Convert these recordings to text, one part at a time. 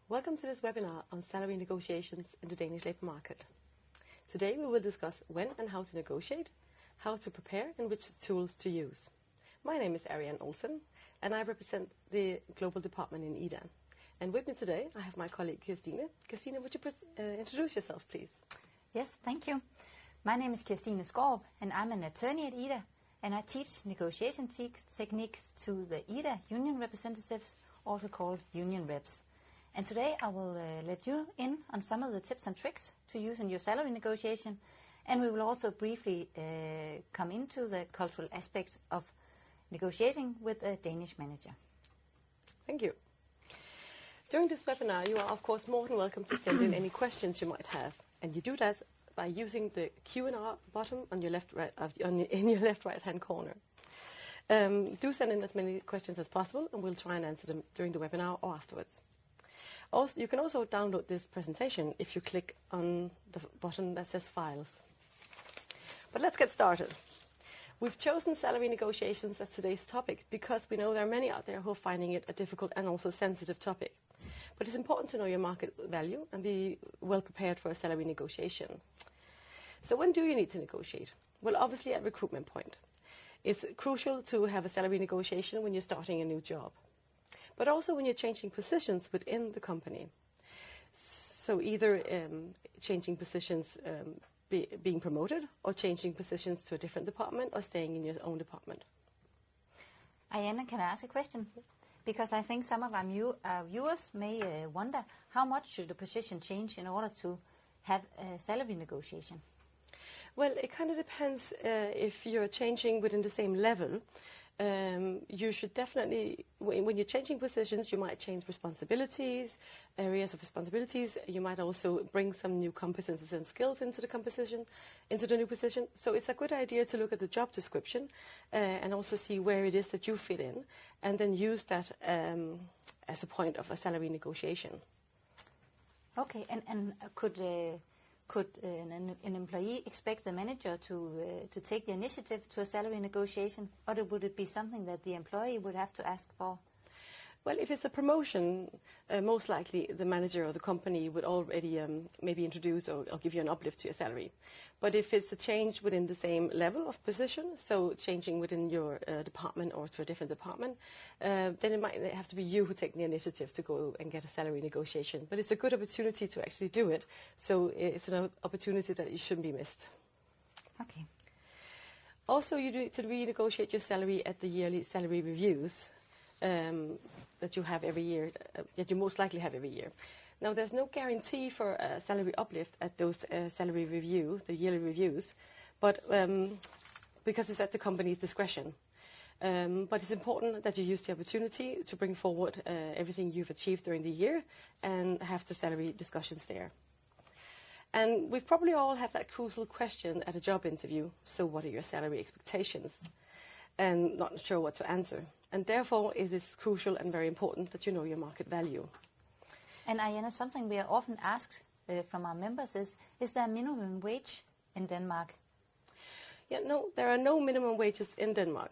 Welcome to this webinar on salary negotiations in the Danish labour market. Today we will discuss when and how to negotiate, how to prepare and which tools to use. My name is Ariane Olsen and I represent the global department in IDA. And with me today I have my colleague Kirstine. Kirstine, would you introduce yourself please? Yes, thank you. My name is Kirstine Skaarup and I'm an attorney at IDA and I teach negotiation techniques to the IDA union representatives, also called union reps. And today I will let you in on some of the tips and tricks to use in your salary negotiation, and we will also briefly come into the cultural aspect of negotiating with a Danish manager. Thank you. During this webinar you are of course more than welcome to send in any questions you might have, and you do that by using the Q&R button on your in your left right hand corner. Do send in as many questions as possible and we'll try and answer them during the webinar or afterwards. Also, you can also download this presentation if you click on the button that says Files. But let's get started. We've chosen salary negotiations as today's topic because we know there are many out there who are finding it a difficult and also sensitive topic. But it's important to know your market value and be well prepared for a salary negotiation. So when do you need to negotiate? Well, obviously at recruitment point. It's crucial to have a salary negotiation when you're starting a new job, but also when you're changing positions within the company. So either changing positions, being promoted, or changing positions to a different department, or staying in your own department. Ariane, can I ask a question? Because I think some of our viewers may wonder how much should a position change in order to have a salary negotiation? Well, it kind of depends if you're changing within the same level. You should definitely, when you're changing positions, you might change responsibilities, areas of responsibilities. You might also bring some new competences and skills into the new position. So it's a good idea to look at the job description and also see where it is that you fit in, and then use that as a point of a salary negotiation. Okay, and could an employee expect the manager to take the initiative to a salary negotiation, or would it be something that the employee would have to ask for? Well, if it's a promotion, most likely the manager or the company would already maybe introduce or give you an uplift to your salary. But if it's a change within the same level of position, so changing within your department or to a different department, then it might have to be you who take the initiative to go and get a salary negotiation. But it's a good opportunity to actually do it, so it's an opportunity that you shouldn't be missed. Okay. Also, you need to renegotiate your salary at the yearly salary reviews that you have every year, that you most likely have every year. Now, there's no guarantee for a salary uplift at those salary review, the yearly reviews, but because it's at the company's discretion. But it's important that you use the opportunity to bring forward everything you've achieved during the year and have the salary discussions there. And we've probably all had that crucial question at a job interview. So what are your salary expectations? And not sure what to answer. And therefore, it is crucial and very important that you know your market value. And Ariane, something we are often asked from our members is there a minimum wage in Denmark? Yeah, no, there are no minimum wages in Denmark.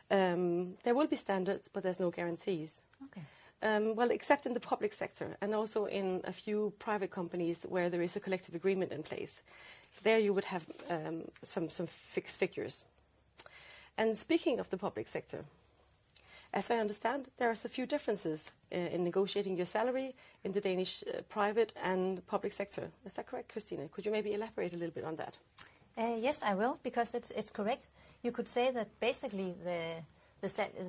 There will be standards, but there's no guarantees. Okay. Well, except in the public sector and also in a few private companies where there is a collective agreement in place. There you would have some fixed figures. And speaking of the public sector, as I understand, there are a few differences in negotiating your salary in the Danish private and public sector. Is that correct, Kirstine? Could you maybe elaborate a little bit on that? Yes, I will, because it's correct. You could say that basically the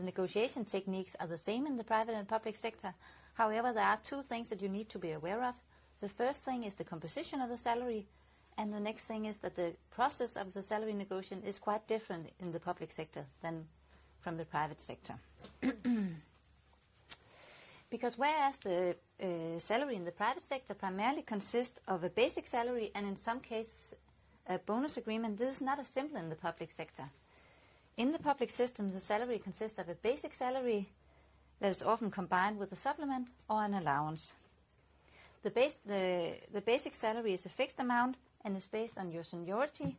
negotiation techniques are the same in the private and public sector. However, there are two things that you need to be aware of. The first thing is the composition of the salary, and the next thing is that the process of the salary negotiation is quite different in the public sector than from the private sector. Because whereas the salary in the private sector primarily consists of a basic salary and in some cases a bonus agreement, this is not as simple in the public sector. In the public system, the salary consists of a basic salary that is often combined with a supplement or an allowance. The basic salary is a fixed amount and is based on your seniority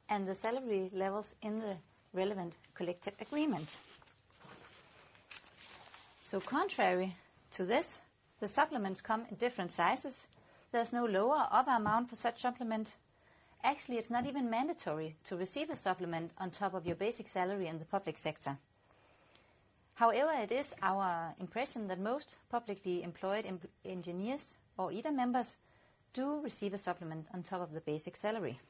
and the salary levels in the relevant collective agreement. So contrary to this, The supplements come in different sizes. There's no lower or upper amount for such supplement. Actually, it's not even mandatory to receive a supplement on top of your basic salary in the public sector. However, it is our impression that most publicly employed engineers or EDA members do receive a supplement on top of the basic salary.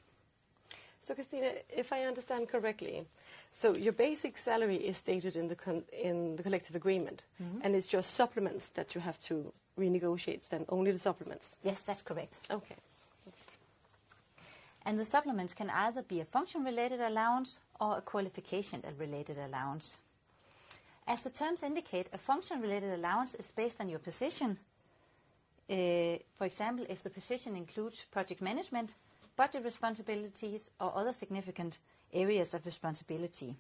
So, Christina, if I understand correctly, so your basic salary is stated in the collective agreement, and it's just supplements that you have to renegotiate, then only the supplements? Yes, that's correct. Okay. And the supplements can either be a function-related allowance or a qualification-related allowance. As the terms indicate, a function-related allowance is based on your position. For example, if the position includes project management, budget responsibilities, or other significant areas of responsibility.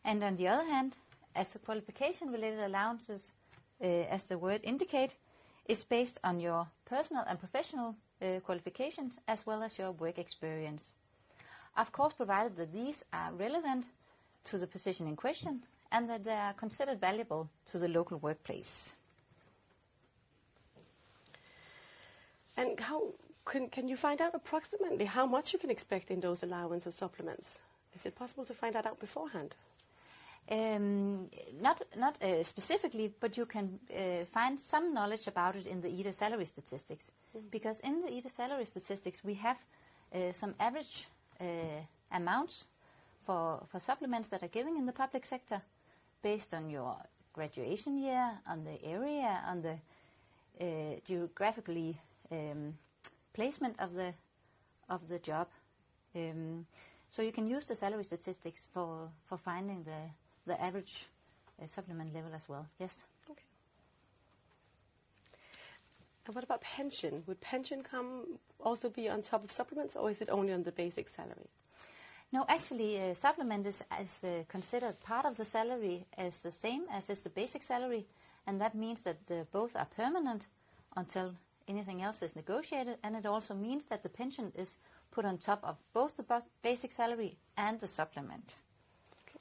And on the other hand, as the qualification-related allowances, as the word indicate, is based on your personal and professional qualifications as well as your work experience. Of course, provided that these are relevant to the position in question and that they are considered valuable to the local workplace. And how can you find out approximately how much you can expect in those allowance or supplements? Is it possible to find that out beforehand? Not specifically, but you can find some knowledge about it in the EDA salary statistics. Because in the EDA salary statistics, we have some average amounts for supplements that are given in the public sector based on your graduation year, on the area, on the geographically placement of the job. So you can use the salary statistics for finding the average supplement level as well. Yes. Okay. And what about pension? Would pension also be on top of supplements, or is it only on the basic salary? No, actually, supplement is considered part of the salary as the same as is the basic salary, and that means that both are permanent until anything else is negotiated, and it also means that the pension is put on top of both the basic salary and the supplement. Okay.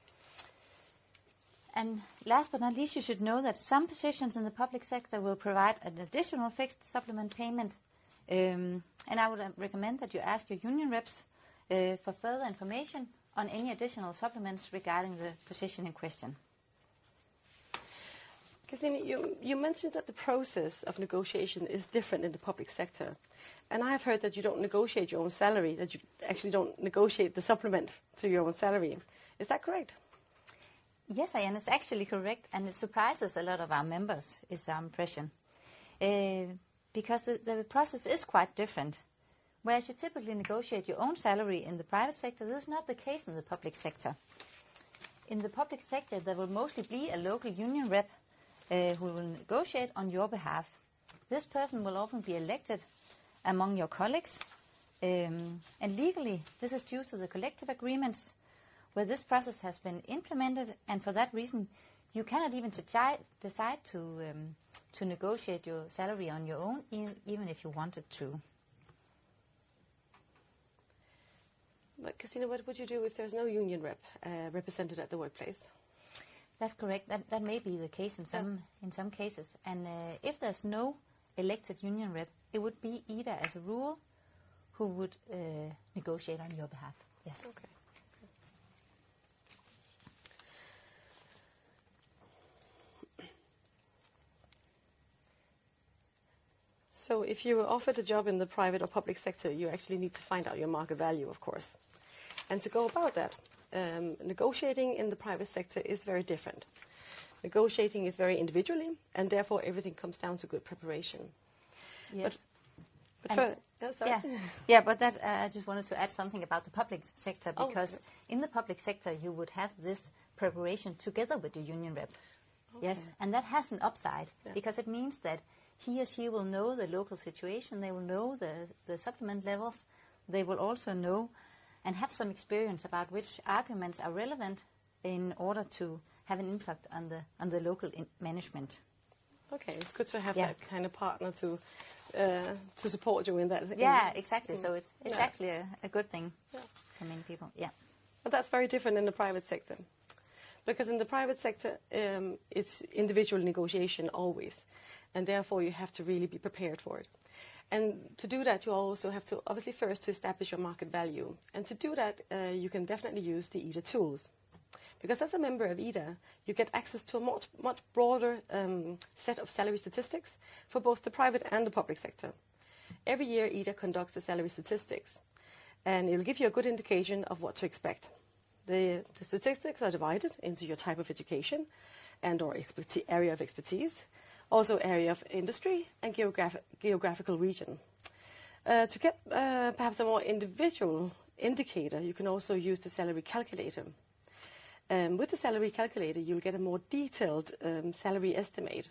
And last but not least, you should know that some positions in the public sector will provide an additional fixed supplement payment, and I would recommend that you ask your union reps for further information on any additional supplements regarding the position in question. Christine, you mentioned that the process of negotiation is different in the public sector. And I have heard that you don't negotiate your own salary, that you actually don't negotiate the supplement to your own salary. Is that correct? Yes, Ian, it's actually correct, and it surprises a lot of our members, is our impression. Because the process is quite different. Whereas you typically negotiate your own salary in the private sector, this is not the case in the public sector. In the public sector, there will mostly be a local union rep who will negotiate on your behalf. This person will often be elected among your colleagues, and legally this is due to the collective agreements where this process has been implemented, and for that reason you cannot even decide to negotiate your salary on your own, even if you wanted to. But Christina, what would you do if there's no union rep represented at the workplace? That's correct. That may be the case in some cases. And if there's no elected union rep, it would be EDA as a rule who would negotiate on your behalf. Yes. Okay. So if you were offered a job in the private or public sector, you actually need to find out your market value, of course. And to go about that, negotiating in the private sector is very different. Negotiating is very individually, and therefore everything comes down to good preparation. Yes. But that I just wanted to add something about the public sector, because in the public sector you would have this preparation together with your union rep. Okay. Yes, and that has an upside, because it means that he or she will know the local situation, they will know the supplement levels, they will also know and have some experience about which arguments are relevant in order to have an impact on the local management. Okay, it's good to have that kind of partner to support you in that. Yeah, exactly. So it's actually a good thing for many people. Yeah. But that's very different in the private sector, because in the private sector it's individual negotiation always, and therefore you have to really be prepared for it. And to do that, you also have to obviously first to establish your market value. And to do that, you can definitely use the EDA tools. Because as a member of EDA, you get access to a much broader set of salary statistics for both the private and the public sector. Every year, EDA conducts the salary statistics, and it will give you a good indication of what to expect. The statistics are divided into your type of education and or area of expertise, also area of industry and geographical region. To get perhaps a more individual indicator, you can also use the salary calculator. With the salary calculator, you'll get a more detailed salary estimate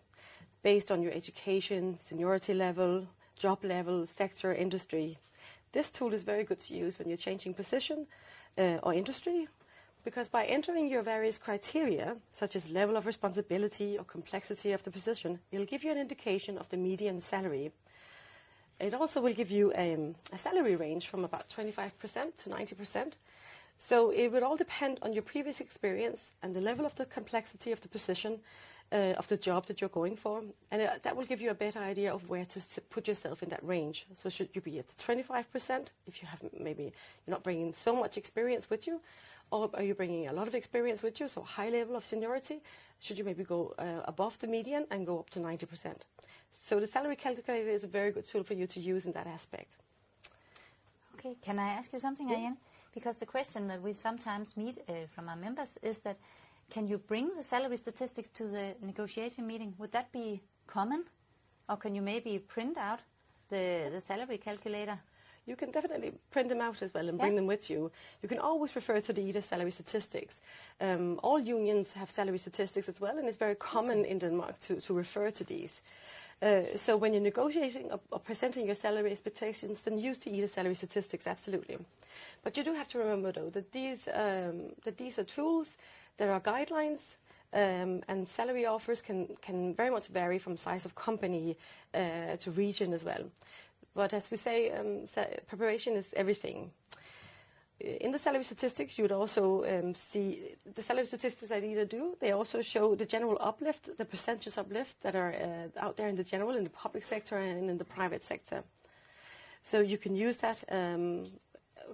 based on your education, seniority level, job level, sector, industry. This tool is very good to use when you're changing position or industry, because by entering your various criteria, such as level of responsibility or complexity of the position, it'll give you an indication of the median salary. It also will give you a salary range from about 25% to 90%. So it would all depend on your previous experience and the level of the complexity of the position of the job that you're going for. And that will give you a better idea of where to put yourself in that range. So should you be at the 25% if you have maybe you're not bringing so much experience with you, or are you bringing a lot of experience with you, so high level of seniority? Should you maybe go above the median and go up to 90%? So the salary calculator is a very good tool for you to use in that aspect. Okay, can I ask you something, Ariane? Because the question that we sometimes meet from our members is that, can you bring the salary statistics to the negotiation meeting? Would that be common? Or can you maybe print out the salary calculator? You can definitely print them out as well and bring them with you. You can always refer to the EDA salary statistics. All unions have salary statistics as well, and it's very common in Denmark to refer to these. So when you're negotiating or presenting your salary expectations, then use the EDA salary statistics, absolutely. But you do have to remember, though, that these are tools, there are guidelines, and salary offers can very much vary from size of company to region as well. But as we say, preparation is everything. In the salary statistics, you would also see the salary statistics that EDA do. They also show the general uplift, the percentage uplift that are out there in the general, in the public sector and in the private sector. So you can use that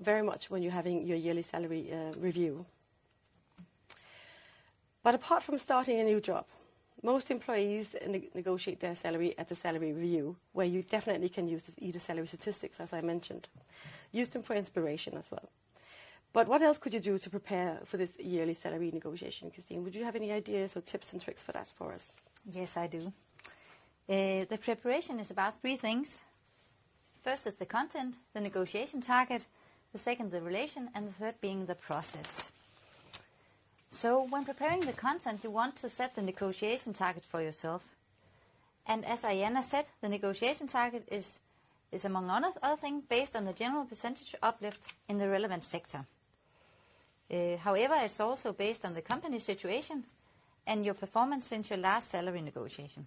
very much when you're having your yearly salary review. But apart from starting a new job, most employees negotiate their salary at the salary review, where you definitely can use the EDA salary statistics, as I mentioned. Use them for inspiration as well. But what else could you do to prepare for this yearly salary negotiation, Christine? Would you have any ideas or tips and tricks for that for us? Yes, I do. The preparation is about 3 things. First is the content, the negotiation target, the second the relation, and the third being the process. So when preparing the content, you want to set the negotiation target for yourself. And as Ariana said, the negotiation target is among other things based on the general percentage uplift in the relevant sector. However, it's also based on the company situation and your performance since your last salary negotiation.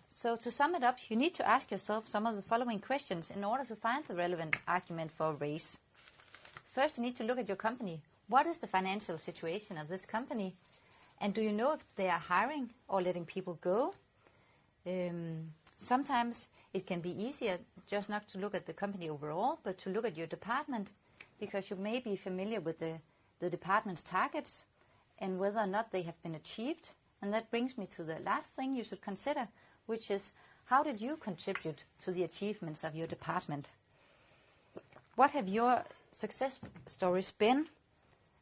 So to sum it up, you need to ask yourself some of the following questions in order to find the relevant argument for a raise. First, you need to look at your company. What is the financial situation of this company? And do you know if they are hiring or letting people go? Sometimes it can be easier just not to look at the company overall, but to look at your department, because you may be familiar with the department's targets and whether or not they have been achieved. And that brings me to the last thing you should consider, which is, how did you contribute to the achievements of your department? What have your success stories been?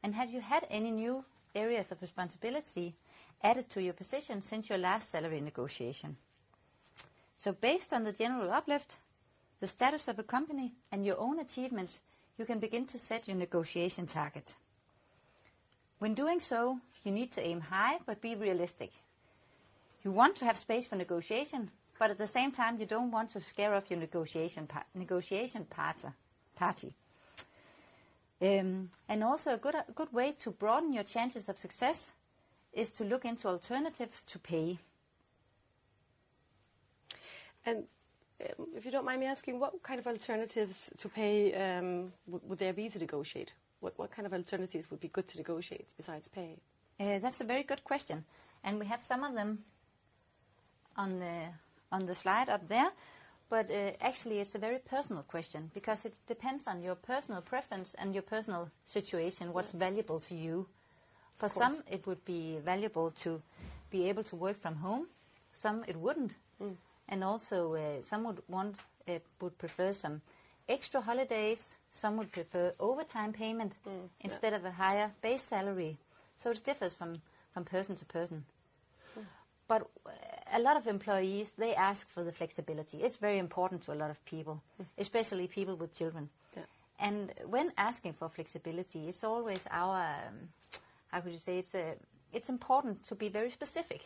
And have you had any new areas of responsibility added to your position since your last salary negotiation? So based on the general uplift, the status of a company, and your own achievements, you can begin to set your negotiation target. When doing so, you need to aim high but be realistic. You want to have space for negotiation, but at the same time you don't want to scare off your negotiation party. And also a good way to broaden your chances of success is to look into alternatives to pay. And if you don't mind me asking, what kind of alternatives to pay would there be to negotiate? What kind of alternatives would be good to negotiate besides pay? That's a very good question. And we have some of them on the slide up there, but actually it's a very personal question because it depends on your personal preference and your personal situation, what's valuable to you. For some, it would be valuable to be able to work from home. Some it wouldn't. And also some would prefer some extra holidays. Some would prefer overtime payment instead of a higher base salary. So it differs from person to person. But a lot of employees, they ask for the flexibility. It's very important to a lot of people, especially people with children. Yeah. And when asking for flexibility, it's always our, how could you say, it's important to be very specific,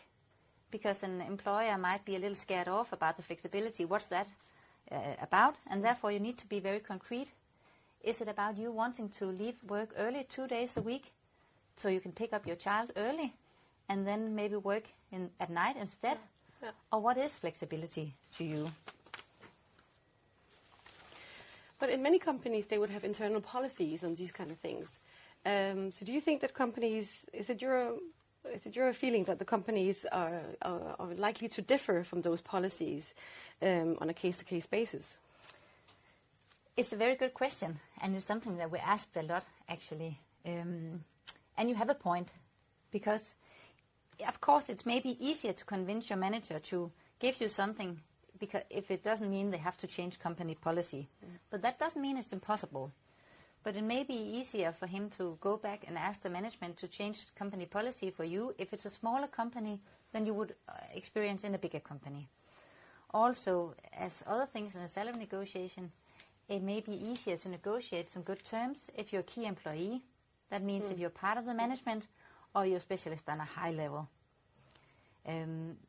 because an employer might be a little scared off about the flexibility. What's that about? And therefore you need to be very concrete. Is it about you wanting to leave work early 2 days a week so you can pick up your child early and then maybe work at night instead? Yeah. Or what is flexibility to you? But in many companies, they would have internal policies on these kind of things. So do you think that companies, is it your feeling that the companies are likely to differ from those policies on a case-to-case basis? It's a very good question, and it's something that we're asked a lot, actually. And you have a point, because of course it's maybe easier to convince your manager to give you something, because if it doesn't mean they have to change company policy. But that doesn't mean it's impossible. But it may be easier for him to go back and ask the management to change company policy for you if it's a smaller company than you would experience in a bigger company. Also, as other things in a salary negotiation, it may be easier to negotiate some good terms if you're a key employee. That means if you're part of the management or you're a specialist on a high level.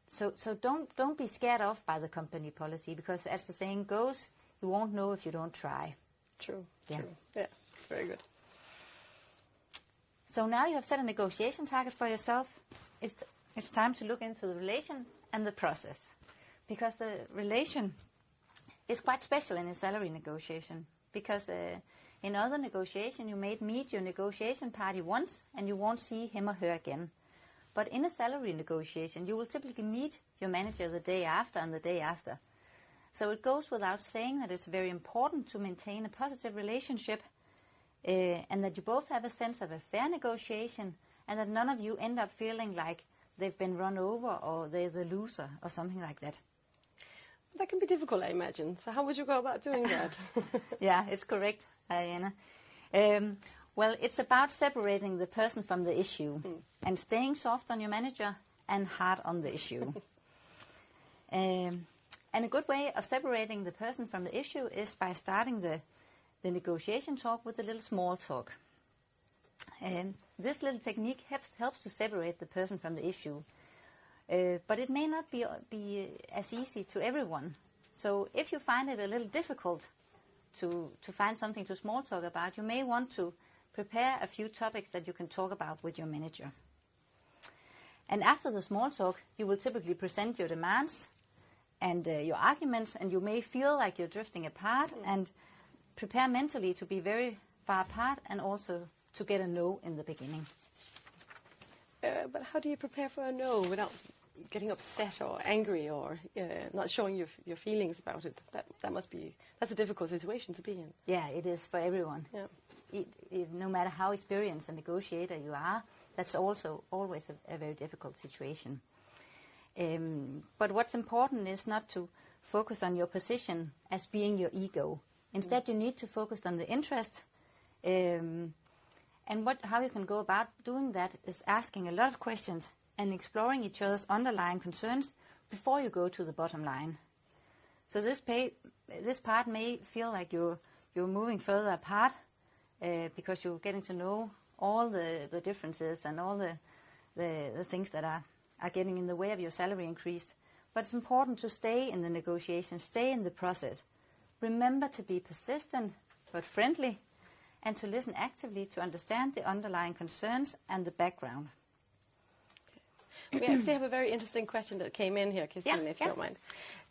So don't be scared off by the company policy, because as the saying goes, you won't know if you don't try. True. Yeah, it's very good. So now you have set a negotiation target for yourself. It's time to look into the relation and the process, because the relation is quite special in a salary negotiation, because in other negotiation you may meet your negotiation party once and you won't see him or her again. But in a salary negotiation you will typically meet your manager the day after and the day after. So it goes without saying that it's very important to maintain a positive relationship, and that you both have a sense of a fair negotiation, and that none of you end up feeling like they've been run over or they're the loser or something like that. That can be difficult, I imagine. So how would you go about doing that? Yeah, it's correct, Ariana. Well, it's about separating the person from the issue and staying soft on your manager and hard on the issue. And a good way of separating the person from the issue is by starting the negotiation talk with a little small talk. This little technique helps to separate the person from the issue. But it may not be as easy to everyone. So if you find it a little difficult to find something to small talk about, you may want to prepare a few topics that you can talk about with your manager. And after the small talk, you will typically present your demands and your arguments, and you may feel like you're drifting apart, and prepare mentally to be very far apart and also to get a no in the beginning. But how do you prepare for a no without getting upset or angry or not showing your feelings about it? That's a difficult situation to be in. Yeah, it is for everyone. Yeah. No matter how experienced a negotiator you are, that's also always a very difficult situation. But what's important is not to focus on your position as being your ego. Instead, you need to focus on the interest. And how you can go about doing that is asking a lot of questions and exploring each other's underlying concerns before you go to the bottom line. So this part may feel like you're moving further apart because you're getting to know all the differences and all the things that are getting in the way of your salary increase. But it's important to stay in the negotiation, stay in the process. Remember to be persistent but friendly, and to listen actively to understand the underlying concerns and the background. We actually have a very interesting question that came in here, Christine, if you don't mind.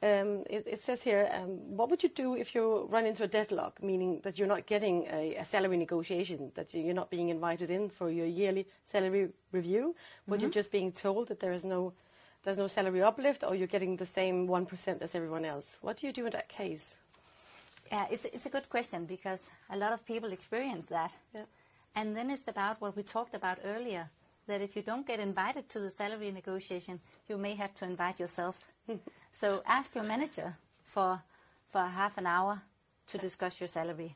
It says here, what would you do if you run into a deadlock, meaning that you're not getting a salary negotiation, that you're not being invited in for your yearly salary review, but you're just being told that there is no there's no salary uplift, or you're getting the same 1% as everyone else. What do you do in that case? Yeah, it's a good question, because a lot of people experience that. Yeah. And then it's about what we talked about earlier, that if you don't get invited to the salary negotiation, you may have to invite yourself. So ask your manager for half an hour to discuss your salary.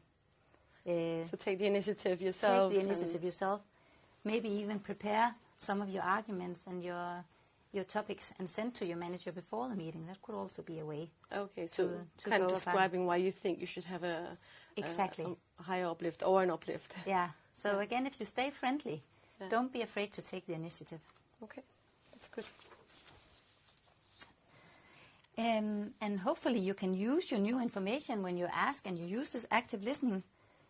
So take the initiative yourself. Take the initiative yourself. Maybe even prepare some of your arguments and your topics and send to your manager before the meeting. That could also be a way. Okay, so kind of describing why you think you should have a higher uplift or an uplift. Yeah. So again, if you stay friendly, don't be afraid to take the initiative. Okay, that's good. And hopefully you can use your new information when you ask, and you use this active listening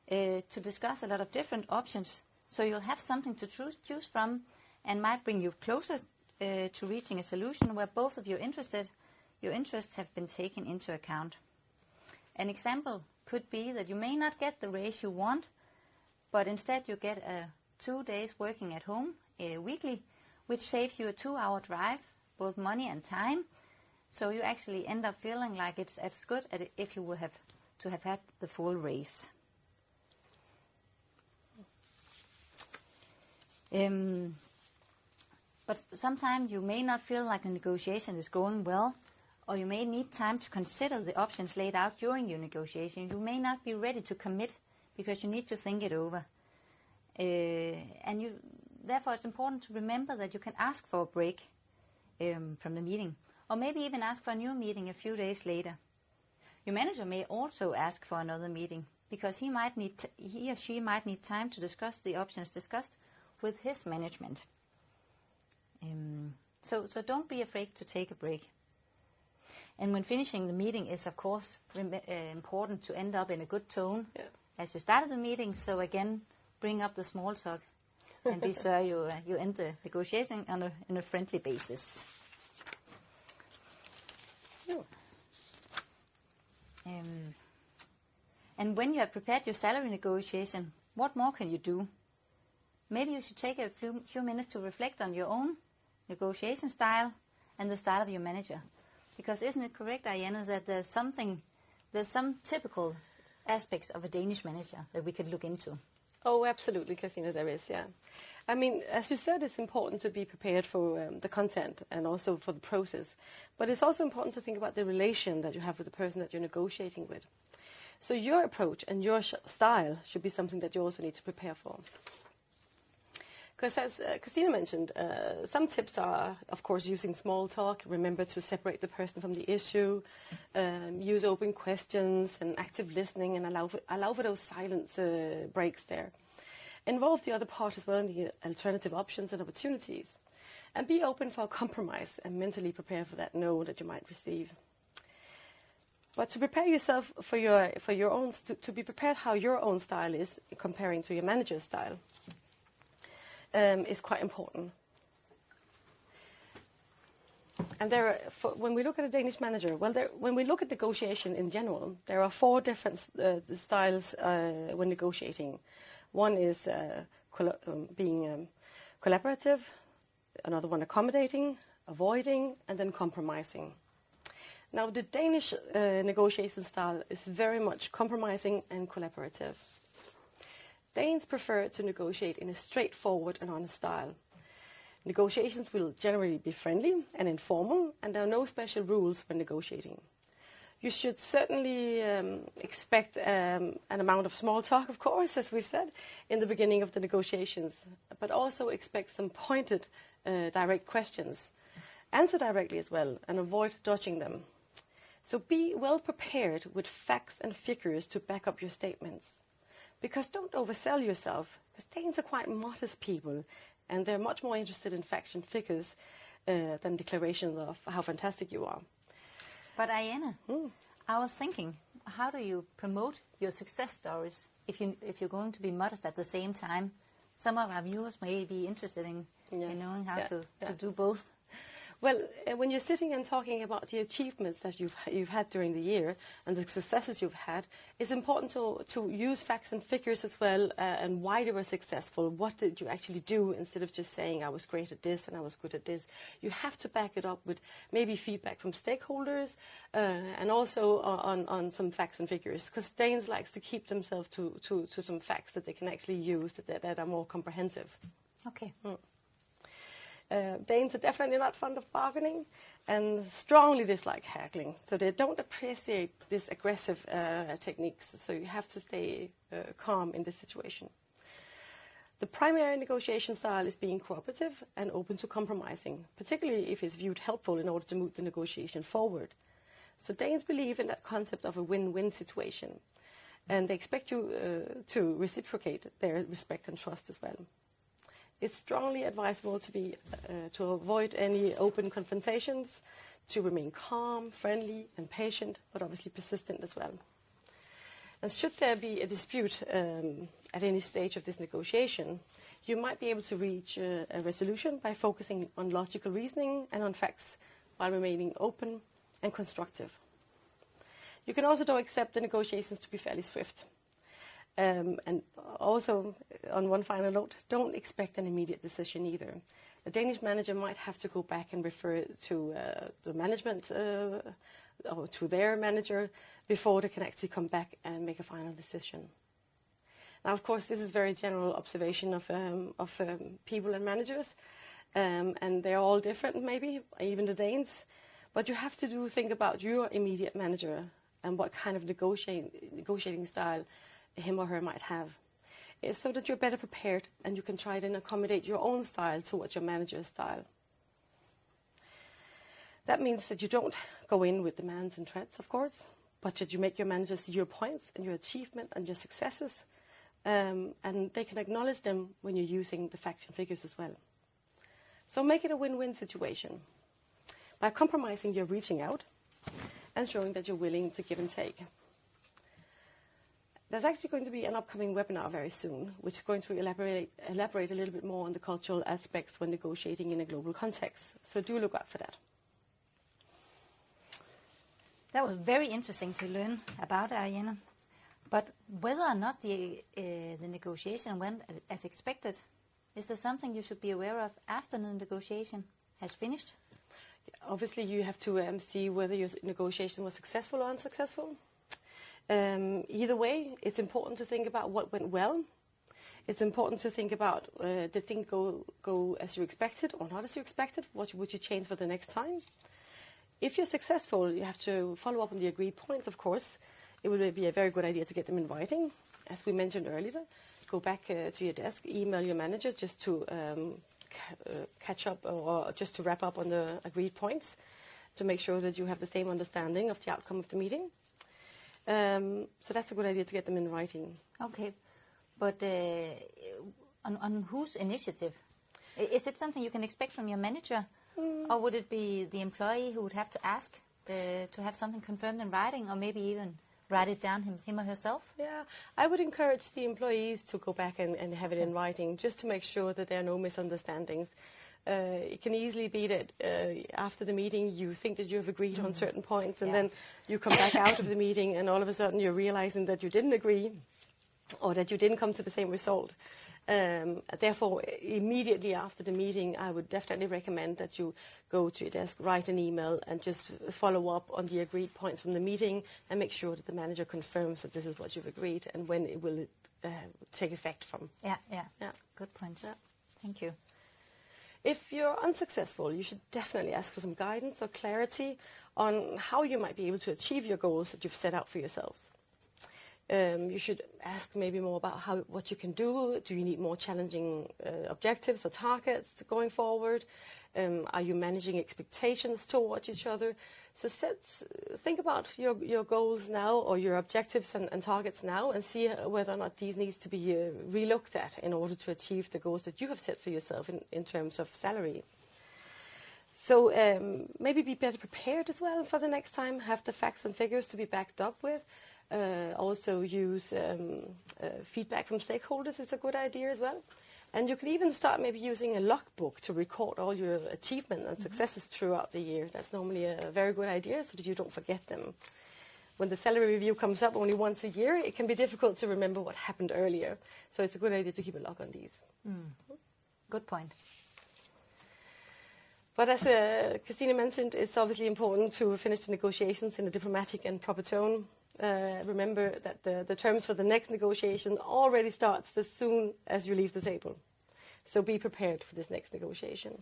to discuss a lot of different options. So you'll have something to choose from, and might bring you closer to reaching a solution where both of your interests have been taken into account. An example could be that you may not get the raise you want, but instead you get 2 days working at home weekly, which saves you a 2-hour drive, both money and time. So you actually end up feeling like it's as good as if you would have to have had the full raise. But sometimes you may not feel like a negotiation is going well, or you may need time to consider the options laid out during your negotiation. You may not be ready to commit because you need to think it over. Therefore it's important to remember that you can ask for a break from the meeting, or maybe even ask for a new meeting a few days later. Your manager may also ask for another meeting, because he or she might need time to discuss the options discussed with his management. So don't be afraid to take a break. And when finishing the meeting, is of course important to end up in a good tone as you started the meeting. So again, bring up the small talk and be sure you end the negotiation on a friendly basis. And when you have prepared your salary negotiation, what more can you do? Maybe you should take a few minutes to reflect on your own negotiation style and the style of your manager. Because isn't it correct, Diana, that there's some typical aspects of a Danish manager that we could look into? Oh, absolutely, Christina, there is, yeah. I mean, as you said, it's important to be prepared for the content and also for the process. But it's also important to think about the relation that you have with the person that you're negotiating with. So your approach and your style should be something that you also need to prepare for. Because as Christina mentioned, some tips are, of course, using small talk. Remember to separate the person from the issue. Use open questions and active listening, and allow for those silence breaks there. Involve the other part as well in the alternative options and opportunities. And be open for a compromise and mentally prepare for that no that you might receive. But to prepare yourself for your own, to be prepared how your own style is comparing to your manager's style, is quite important. And when we look at a Danish manager, when we look at negotiation in general, there are 4 different styles when negotiating. One is being collaborative, another one accommodating, avoiding, and then compromising. Now, the Danish negotiation style is very much compromising and collaborative. Danes prefer to negotiate in a straightforward and honest style. Negotiations will generally be friendly and informal, and there are no special rules when negotiating. You should certainly expect an amount of small talk, of course, as we've said, in the beginning of the negotiations, but also expect some pointed, direct questions. Answer directly as well, and avoid dodging them. So be well prepared with facts and figures to back up your statements. Because don't oversell yourself, because Danes are quite modest people, and they're much more interested in facts and figures than declarations of how fantastic you are. But Diana, I was thinking, how do you promote your success stories if you're going to be modest at the same time? Some of our viewers may be interested in knowing how to do both. Well, when you're sitting and talking about the achievements that you've had during the year and the successes you've had, it's important to use facts and figures as well, and why they were successful. What did you actually do, instead of just saying I was great at this and I was good at this? You have to back it up with maybe feedback from stakeholders, and also on some facts and figures, because Danes likes to keep themselves to some facts that they can actually use that are more comprehensive. Okay. Danes are definitely not fond of bargaining and strongly dislike haggling. So they don't appreciate these aggressive techniques. So you have to stay calm in this situation. The primary negotiation style is being cooperative and open to compromising, particularly if it's viewed helpful in order to move the negotiation forward. So Danes believe in that concept of a win-win situation, and they expect you to reciprocate their respect and trust as well. It's strongly advisable to avoid any open confrontations, to remain calm, friendly, and patient, but obviously persistent as well. And should there be a dispute at any stage of this negotiation, you might be able to reach a resolution by focusing on logical reasoning and on facts, while remaining open and constructive. You can also, though, accept the negotiations to be fairly swift. And also, on one final note, don't expect an immediate decision either. The Danish manager might have to go back and refer to the management or to their manager before they can actually come back and make a final decision. Now, of course, this is very general observation of people and managers, and they're all different, maybe, even the Danes. But you have to think about your immediate manager and what kind of negotiating style him or her might have, so that you're better prepared and you can try to accommodate your own style towards your manager's style. That means that you don't go in with demands and threats, of course, but that you make your manager see your points and your achievement and your successes, and they can acknowledge them when you're using the facts and figures as well. So make it a win-win situation. By compromising, you're reaching out and showing that you're willing to give and take. There's actually going to be an upcoming webinar very soon, which is going to elaborate a little bit more on the cultural aspects when negotiating in a global context. So do look out for that. That was very interesting to learn about, Ariana. But whether or not the negotiation went as expected, is there something you should be aware of after the negotiation has finished? Obviously, you have to see whether your negotiation was successful or unsuccessful. Either way, it's important to think about what went well. It's important to think about did things go as you expected or not as you expected? What would you change for the next time? If you're successful, you have to follow up on the agreed points, of course. It would be a very good idea to get them in writing. As we mentioned earlier, go back to your desk, email your managers just to catch up or just to wrap up on the agreed points to make sure that you have the same understanding of the outcome of the meeting. So that's a good idea to get them in writing. Okay, but on whose initiative? Is it something you can expect from your manager? Or would it be the employee who would have to ask to have something confirmed in writing, or maybe even write it down him or herself? Yeah, I would encourage the employees to go back and have it in writing, just to make sure that there are no misunderstandings. It can easily be that after the meeting you think that you have agreed on certain points, and then you come back out of the meeting and all of a sudden you're realizing that you didn't agree or that you didn't come to the same result. Therefore, immediately after the meeting, I would definitely recommend that you go to your desk, write an email, and just follow up on the agreed points from the meeting and make sure that the manager confirms that this is what you've agreed and when it will take effect from. Yeah. Good point. Yeah. Thank you. If you're unsuccessful, you should definitely ask for some guidance or clarity on how you might be able to achieve your goals that you've set out for yourselves. You should ask maybe more about what you can do. Do you need more challenging objectives or targets going forward? Are you managing expectations towards each other? So think about your goals now, or your objectives and targets now, and see whether or not these needs to be relooked at in order to achieve the goals that you have set for yourself in terms of salary. So maybe be better prepared as well for the next time. Have the facts and figures to be backed up with. Also use feedback from stakeholders. It's a good idea as well. And you can even start maybe using a logbook to record all your achievements and successes throughout the year. That's normally a very good idea so that you don't forget them. When the salary review comes up only once a year, it can be difficult to remember what happened earlier. So it's a good idea to keep a log on these. Good point. But as Christine mentioned, it's obviously important to finish the negotiations in a diplomatic and proper tone. Remember that the terms for the next negotiation already starts as soon as you leave the table. So be prepared for this next negotiation.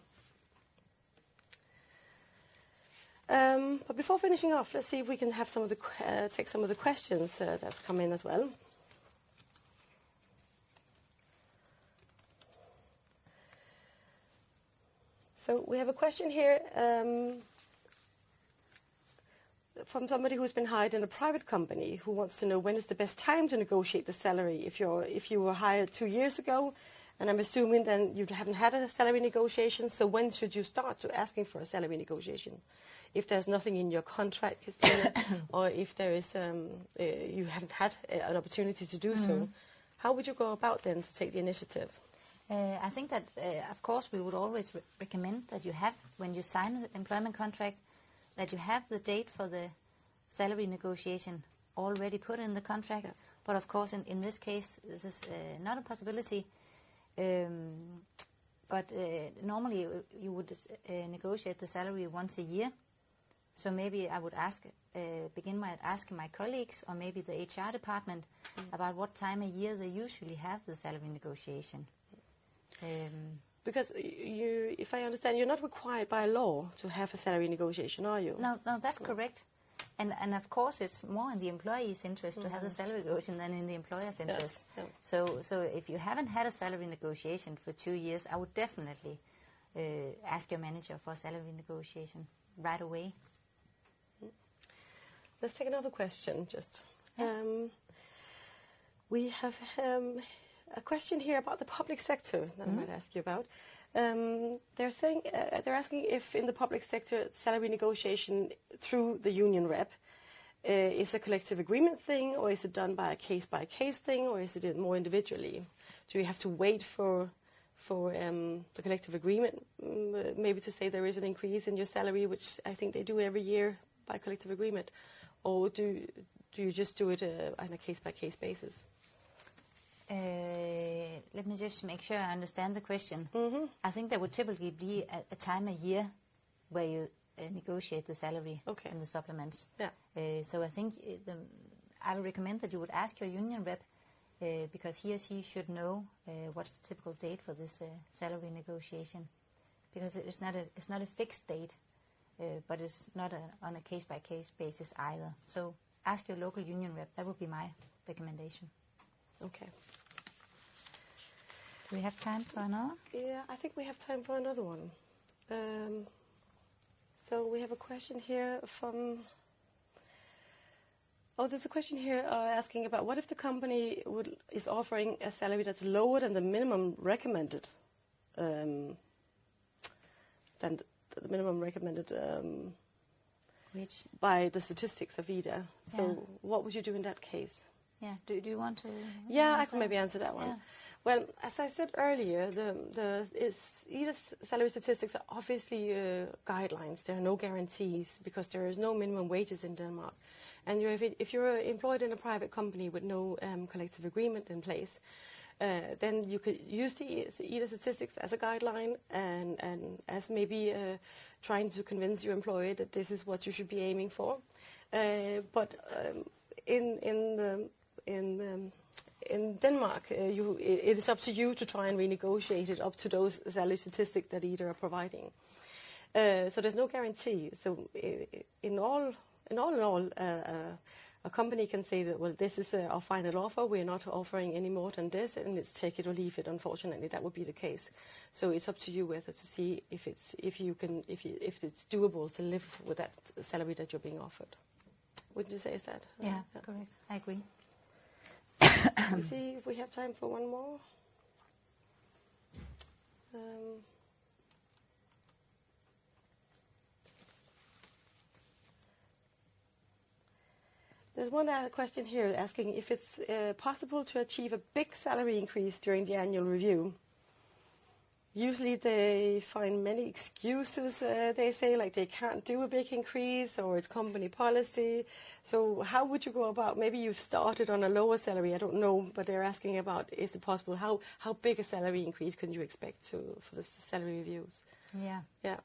But before finishing off, let's see if we can have some of the take some of the questions that's come in as well. So we have a question here from somebody who's been hired in a private company who wants to know when is the best time to negotiate the salary. If you were hired 2 years ago, and I'm assuming then you haven't had a salary negotiation, so when should you start to asking for a salary negotiation? If there's nothing in your contract, Christina, or if there is you haven't had an opportunity to do so, how would you go about then to take the initiative? I think that, of course, we would always recommend that you have, when you sign an employment contract, that you have the date for the salary negotiation already put in the contract. Yes. But of course, in this case, this is not a possibility. But normally you would negotiate the salary once a year. So maybe I would begin by asking my colleagues or maybe the HR department about what time a year they usually have the salary negotiation. Because if I understand, you're not required by law to have a salary negotiation, are you? No, that's correct. And of course, it's more in the employee's interest to have the salary negotiation than in the employer's interest. Yes. So if you haven't had a salary negotiation for 2 years, I would definitely ask your manager for a salary negotiation right away. Let's take another question. We have a question here about the public sector that I might ask you about. They're asking if in the public sector salary negotiation through the union rep is a collective agreement thing, or is it done by a case-by-case thing, or is it more individually? Do you have to wait for the collective agreement, maybe to say there is an increase in your salary, which I think they do every year by collective agreement, or do you just do it on a case-by-case basis? Let me just make sure I understand the question. I think there would typically be a time a year where you negotiate the salary and the supplements. Yeah. So I think I would recommend that you would ask your union rep because he or she should know what's the typical date for this salary negotiation, because it's not a fixed date, but it's not on a case-by-case basis either. So ask your local union rep. That would be my recommendation. Okay. Do we have time for another? Yeah, I think we have time for another one. So we have a question here from... Oh, there's a question here asking about what if the company is offering a salary that's lower than the minimum recommended, which by the statistics of IDA. So what would you do in that case? Yeah. Do you want to? Yeah, I can maybe answer that one. Yeah. Well, as I said earlier, IDA's salary statistics are obviously guidelines. There are no guarantees because there is no minimum wages in Denmark. And if you're employed in a private company with no collective agreement in place, then you could use the IDA statistics as a guideline and as maybe trying to convince your employer that this is what you should be aiming for. But in Denmark, it is up to you to try and renegotiate it up to those salary statistics that IDA are providing. So there's no guarantee. So in all, a company can say that, well, this is our final offer. We're not offering any more than this, and it's take it or leave it. Unfortunately, that would be the case. So it's up to you whether to see if it's doable to live with that salary that you're being offered. Would you say is that? Yeah, correct. I agree. Let's see if we have time for one more. There's one question here asking if it's possible to achieve a big salary increase during the annual review. usually they find many excuses. They say like they can't do a big increase or it's company policy. So how would you go about? Maybe you've started on a lower salary. I don't know, but they're asking about is it possible? How big a salary increase can you expect for the salary reviews? Yeah. Yeah.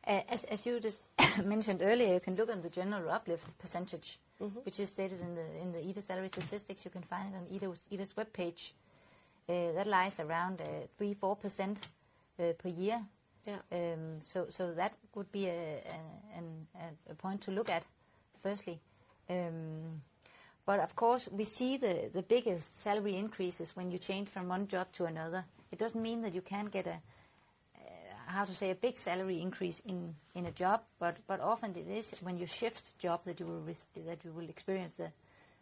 As you just mentioned earlier, you can look on the general uplift percentage, which is stated in the EDA salary statistics. You can find it on EDA's webpage. That lies around 3-4% per year. Yeah. So that would be a point to look at, firstly. But of course, we see the biggest salary increases when you change from one job to another. It doesn't mean that you can't get a big salary increase in a job, but often it is when you shift job that you will experience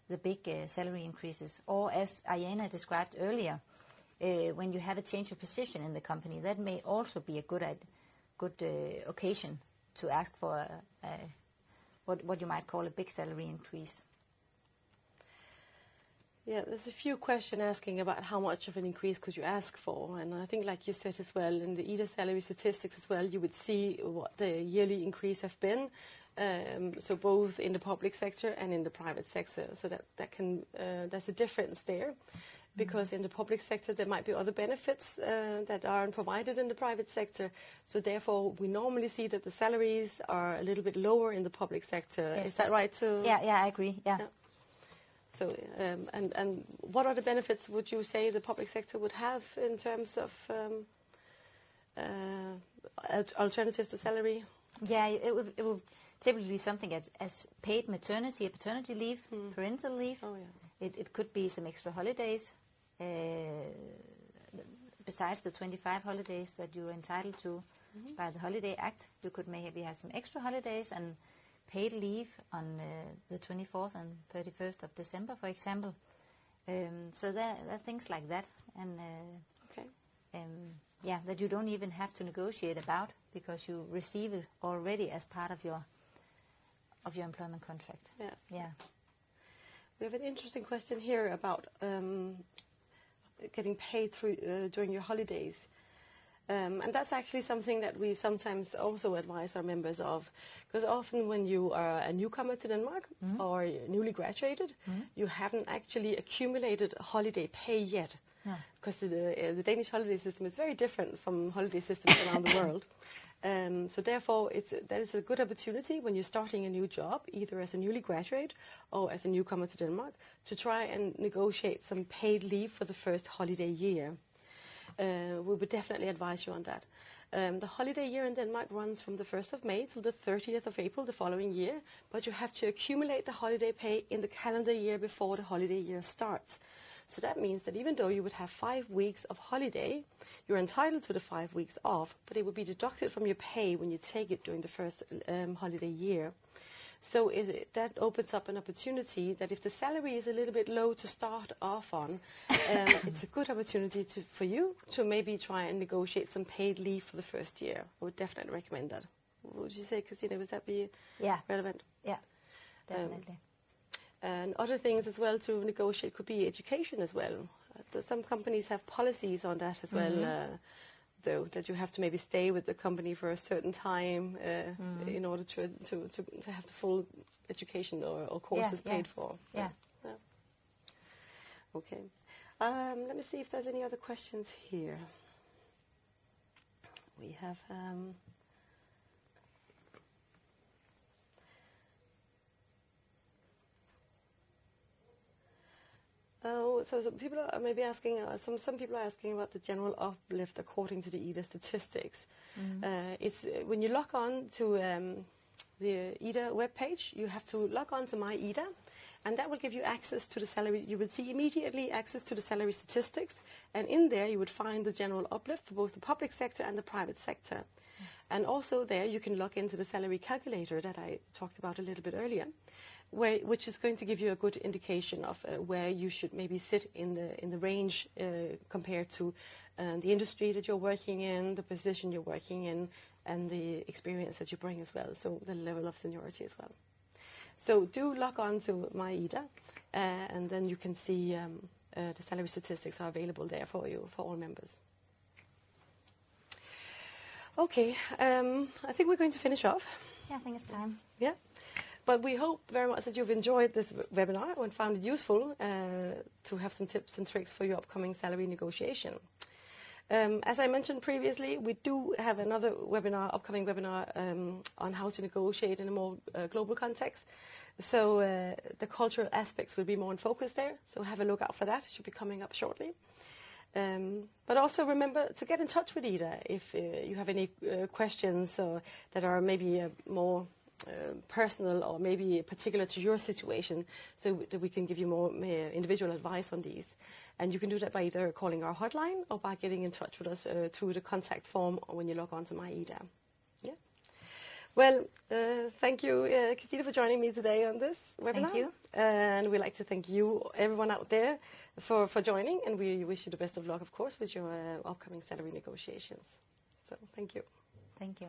the big salary increases. Or as Ayana described earlier, when you have a change of position in the company, that may also be a good occasion to ask for what you might call a big salary increase. Yeah, there's a few questions asking about how much of an increase could you ask for, and I think, like you said as well, in the EDA salary statistics as well, you would see what the yearly increase have been. So both in the public sector and in the private sector. So that can there's a difference there, because in the public sector there might be other benefits that aren't provided in the private sector. So therefore, we normally see that the salaries are a little bit lower in the public sector. Yes. Is that right? Yeah, I agree. Yeah. So, and what other benefits would you say the public sector would have in terms of alternatives to salary? Yeah, it would typically be something as paid maternity or paternity leave, parental leave. Oh, yeah. It could be some extra holidays, besides the 25 holidays that you're entitled to by the Holiday Act. You could maybe have some extra holidays and paid leave on the 24th and 31st of December, for example. So there are things like that, and that you don't even have to negotiate about, because you receive it already as part of your employment contract. Yes. Yeah. We have an interesting question here about getting paid during your holidays. And that's actually something that we sometimes also advise our members of, because often when you are a newcomer to Denmark or newly graduated, you haven't actually accumulated holiday pay yet, because the Danish holiday system is very different from holiday systems around the world. So therefore, that is a good opportunity when you're starting a new job, either as a newly graduate or as a newcomer to Denmark, to try and negotiate some paid leave for the first holiday year. We would definitely advise you on that. The holiday year in Denmark runs from the 1st of May till the 30th of April the following year, but you have to accumulate the holiday pay in the calendar year before the holiday year starts. So that means that even though you would have 5 weeks of holiday, you're entitled to the 5 weeks off, but it would be deducted from your pay when you take it during the first holiday year. So that opens up an opportunity that if the salary is a little bit low to start off on, it's a good opportunity for you to maybe try and negotiate some paid leave for the first year. I would definitely recommend that. What would you say, Christina? Would that be relevant? Yeah, definitely. And other things as well to negotiate could be education as well. Some companies have policies on that as well. Though, that you have to maybe stay with the company for a certain time in order to have the full education or courses paid for. Yeah. Okay. Let me see if there's any other questions here. We have... so some people are maybe asking. Some people are asking about the general uplift according to the EDA statistics. It's when you log on to the EDA webpage, you have to log on to My EDA, and that will give you access to the salary. You will see immediately access to the salary statistics, and in there you would find the general uplift for both the public sector and the private sector. Yes. And also there you can log into the salary calculator that I talked about a little bit earlier, which is going to give you a good indication of where you should maybe sit in the range compared to the industry that you're working in, the position you're working in, and the experience that you bring as well, so the level of seniority as well. So do log on to My EDA, and then you can see the salary statistics are available there for you, for all members. Okay, I think we're going to finish off. Yeah, I think it's time. Yeah. But we hope very much that you've enjoyed this webinar and found it useful to have some tips and tricks for your upcoming salary negotiation. As I mentioned previously, we do have another upcoming webinar on how to negotiate in a more global context. So the cultural aspects will be more in focus there. So have a look out for that. It should be coming up shortly. But also remember to get in touch with Ida if you have any questions that are maybe more personal or maybe particular to your situation, so that we can give you more individual advice on these. And you can do that by either calling our hotline or by getting in touch with us through the contact form when you log on to My Ida. Yeah. Well, thank you, Christina, for joining me today on this webinar. Thank you. And we'd like to thank you, everyone out there, for joining. And we wish you the best of luck, of course, with your upcoming salary negotiations. So thank you. Thank you.